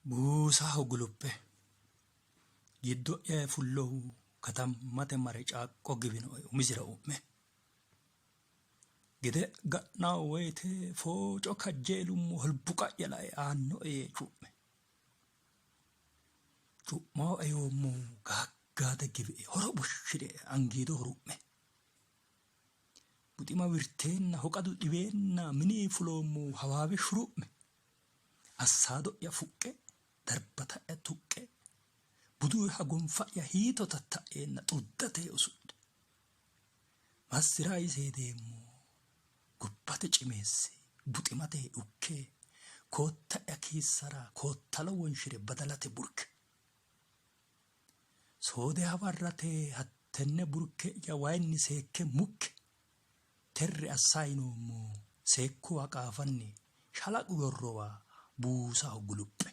Buusaho guluppe giddo'ya fullohu katammate mare caaqqo giwinoe umisira u'me gede ga'naa woyte fooco kajjeelummo holbuqa'ya lae aannoe cu'mao eyoommo gaaggaade gibe horo bushshire angiido horu'me buxima wirteenna hoqadu dhiweenna mini fuloommo hawaawe shuru'me assaado'ya fuqqe darbata'ya tuqqe buduha gonfa'ya hiito tatta'eenna xuddate usudhe massiraa iseedeemmo gubbate cimeesse buximate ukke kootta'ya kiissara koottalo wonshire badalate burke soode hawarrate hattenne burke'ya wayinni seekke mukke terre assayinoommo seekkuwa qaafanni shalaqu yorrowa buusaho guluppe